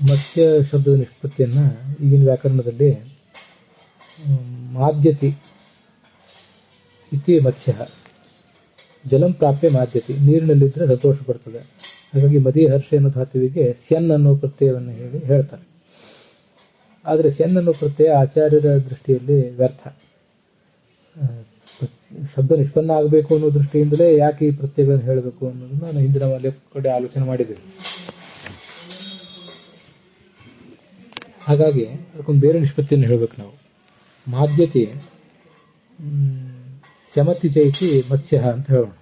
ಮತ್ಸ್ಯ ಶಬ್ದದ ನಿಷ್ಪತ್ತಿಯನ್ನು ಈಗಿನ ವ್ಯಾಕರಣದಲ್ಲಿ ಮಾದ್ಯತಿ ಇತಿ ಮತ್ಸ್ಯ ಜಲಂ ಪ್ರಾಪ್ಯ ಮಾದ್ಯತಿ, ನೀರಿನಲ್ಲಿದ್ದರೆ ಸಂತೋಷ ಪಡ್ತದೆ. ಹಾಗಾಗಿ ಮದಿ ಹರ್ಷ ಅನ್ನೋ ಧಾತುವಿಗೆ ಸ್ಯನ್ ಅನ್ನೋ ಪ್ರತ್ಯಯವನ್ನು ಹೇಳ್ತಾರೆ. ಆದರೆ ಸ್ಯನ್ ಅನ್ನೋ ಪ್ರತ್ಯಯ ಆಚಾರ್ಯರ ದೃಷ್ಟಿಯಲ್ಲಿ ವ್ಯರ್ಥ. ಶಬ್ದ ನಿಷ್ಪನ್ನ ಆಗಬೇಕು ಅನ್ನೋ ದೃಷ್ಟಿಯಿಂದಲೇ ಯಾಕೆ ಈ ಪ್ರತ್ಯಯಗಳನ್ನು ಹೇಳಬೇಕು ಅನ್ನೋದನ್ನ ನಾನು ಹಿಂದಿನ ಕಡೆ ಆಲೋಚನೆ ಮಾಡಿದ್ದೇವೆ. ಹಾಗಾಗಿ ಅದಕ್ಕೊಂದು ಬೇರೆ ನಿಷ್ಪತ್ತಿಯನ್ನು ಹೇಳಬೇಕು ನಾವು. ಮಾದ್ಯತೆ ಶಮತಿ ಚೈತಿ ಮತ್ಸ್ಯ ಅಂತ ಹೇಳೋಣ.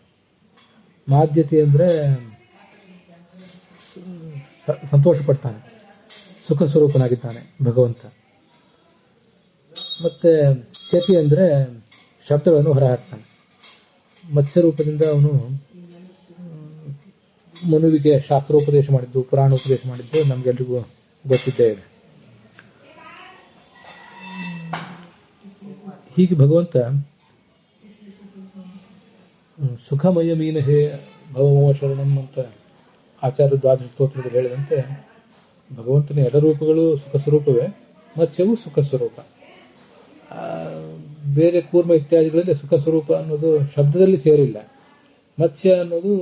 ಮಾದ್ಯತೆ ಅಂದ್ರೆ ಸಂತೋಷ ಪಡ್ತಾನೆ, ಸುಖ ಸ್ವರೂಪನಾಗಿದ್ದಾನೆ ಭಗವಂತ. ಮತ್ತೆ ಚತಿ ಅಂದ್ರೆ ಶಬ್ದಗಳನ್ನು ಹೊರಹಾಕ್ತಾನೆ. ಮತ್ಸ್ಯ ರೂಪದಿಂದ ಅವನು ಮನುವಿಗೆ ಶಾಸ್ತ್ರೋಪದೇಶ ಮಾಡಿದ್ದು, ಪುರಾಣೋಪದೇಶ ಮಾಡಿದ್ದು ನಮ್ಗೆಲ್ರಿಗೂ ಗೊತ್ತಿದ್ದೇ ಇದೆ. ಹೀಗೆ ಭಗವಂತ ಸುಖಮಯ ಮೀನ ಹೇ ಭವಮವ ಶರಣಂ ಅಂತ ಆಚಾರ್ಯ ದ್ವಾದಶ ಸ್ತೋತ್ರದಲ್ಲಿ ಹೇಳಿದಂತೆ ಭಗವಂತನ ಎಲ್ಲ ರೂಪಗಳು ಸುಖ ಸ್ವರೂಪವೇ, ಮತ್ಸ್ಯವು ಸುಖ ಸ್ವರೂಪ. ಬೇರೆ ಕೂರ್ಮ ಇತ್ಯಾದಿಗಳಲ್ಲಿ ಸುಖ ಸ್ವರೂಪ ಅನ್ನೋದು ಶಬ್ದದಲ್ಲಿ ಸೇರಿಲ್ಲ. ಮತ್ಸ್ಯ ಅನ್ನೋದು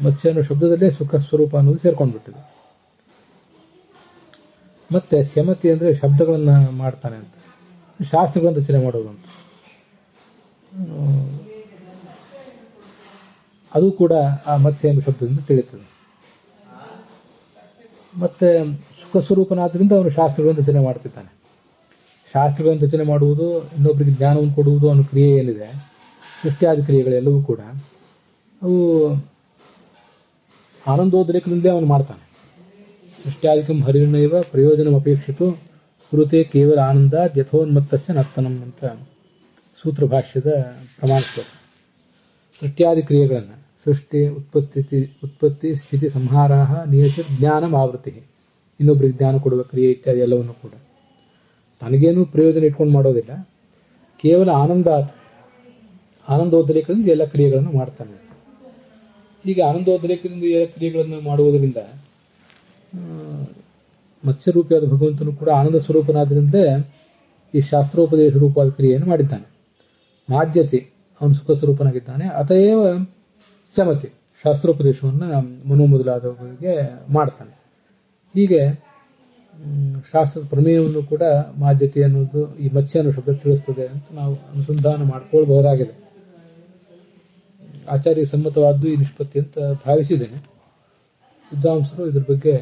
ಮತ್ಸ್ಯ ಅನ್ನೋ ಶಬ್ದದಲ್ಲೇ ಸುಖ ಸ್ವರೂಪ ಅನ್ನೋದು ಸೇರ್ಕೊಂಡ್ಬಿಟ್ಟಿದೆ. ಮತ್ತೆ ಶಮತಿ ಅಂದ್ರೆ ಶಬ್ದಗಳನ್ನ ಮಾಡ್ತಾನೆ ಅಂತ, ಶಾಸ್ತ್ರಗಳನ್ನು ರಚನೆ ಮಾಡೋದು ಅಂತ. ಅದು ಕೂಡ ಆ ಮತ್ಸ್ಯ ಎಂಬ ಶಬ್ದದಿಂದ ತಿಳಿಯುತ್ತದೆ. ಮತ್ತೆ ಸುಖ ಸ್ವರೂಪನಾದ್ರಿಂದ ಅವನು ಶಾಸ್ತ್ರಗಳನ್ನು ರಚನೆ ಮಾಡ್ತಿದ್ದಾನೆ. ಶಾಸ್ತ್ರಗಳನ್ನು ರಚನೆ ಮಾಡುವುದು, ಇನ್ನೊಬ್ಬರಿಗೆ ಜ್ಞಾನವನ್ನು ಕೊಡುವುದು ಅನ್ನೋ ಕ್ರಿಯೆ ಏನಿದೆ, ಸೃಷ್ಟಿಯಾದಿ ಕ್ರಿಯೆಗಳೆಲ್ಲವೂ ಕೂಡ ಅವು ಆನಂದೋದ್ರೇಕದಿಂದಲೇ ಅವನು ಮಾಡ್ತಾನೆ. ಸೃಷ್ಟಿಯಾದಿಕಂ ಹರಿರ್ನೈವ ಪ್ರಯೋಜನ ಅಪೇಕ್ಷಿತು ಕುರುತೆ ಕೇವಲ ಆನಂದ ಯಥೋನ್ಮತ್ತಸ್ಯ ನರ್ತನಂ ಅಂತ ಸೂತ್ರ ಭಾಷ್ಯದ ಪ್ರಮಾಣ ಶ್ಲೋಕ. ಸೃಷ್ಟಿಯಾದಿ ಕ್ರಿಯೆಗಳನ್ನು, ಸೃಷ್ಟಿ ಉತ್ಪತ್ತಿ ಸ್ಥಿತಿ ಸಂಹಾರ ನಿಯತಿ ಜ್ಞಾನ ಆವೃತ್ತಿ, ಇನ್ನೊಬ್ಬರಿಗೆ ಜ್ಞಾನ ಕೊಡುವ ಕ್ರಿಯೆ ಇತ್ಯಾದಿ ಎಲ್ಲವನ್ನು ಕೂಡ ತನಗೇನು ಪ್ರಯೋಜನ ಇಟ್ಕೊಂಡು ಮಾಡೋದಿಲ್ಲ, ಕೇವಲ ಆನಂದೋದ್ರೇಕದಿಂದ ಎಲ್ಲ ಕ್ರಿಯೆಗಳನ್ನು ಮಾಡ್ತಾನೆ. ಹೀಗೆ ಆನಂದೋದ್ರೇಕದಿಂದ ಎಲ್ಲ ಕ್ರಿಯೆಗಳನ್ನು ಮಾಡುವುದರಿಂದ ಮತ್ಸ್ಯರೂಪಿಯಾದ ಭಗವಂತನು ಕೂಡ ಆನಂದ ಸ್ವರೂಪನಾದ್ರಿಂದಲೇ ಈ ಶಾಸ್ತ್ರೋಪದೇಶ ರೂಪವಾದ ಕ್ರಿಯೆಯನ್ನು ಮಾಡಿದ್ದಾನೆ. ಮಾದ್ಯತೆ ಅವನು ಸುಖ ಸ್ವರೂಪನಾಗಿದ್ದಾನೆ. ಅತಯೇವ ಶಮತಿ ಶಾಸ್ತ್ರೋಪದೇಶವನ್ನು ಮನು ಮೊದಲಾದವರಿಗೆ ಮಾಡ್ತಾನೆ. ಹೀಗೆ ಶಾಸ್ತ್ರದ ಪ್ರಮೇಯವನ್ನು ಕೂಡ ಮಾದ್ಯತೆ ಅನ್ನೋದು ಈ ಮತ್ಸ್ಯ ಅನ್ನೋ ಶಬ್ದ ತಿಳಿಸ್ತದೆ ಅಂತ ನಾವು ಅನುಸಂಧಾನ ಮಾಡಿಕೊಳ್ಳಬಹುದಾಗಿದೆ. ಆಚಾರ್ಯ ಸಮ್ಮತವಾದ್ದು ಈ ನಿಷ್ಪತ್ತಿ ಅಂತ ಭಾವಿಸಿದ್ದೇನೆ. ವಿದ್ವಾಂಸರು ಇದ್ರ ಬಗ್ಗೆ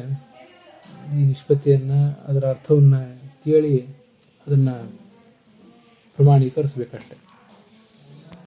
ಈ ನಿಷ್ಪತ್ತಿಯನ್ನ, ಅದರ ಅರ್ಥವನ್ನ ಕೇಳಿ ಅದನ್ನ ಪ್ರಮಾಣೀಕರಿಸಬೇಕಷ್ಟೆ.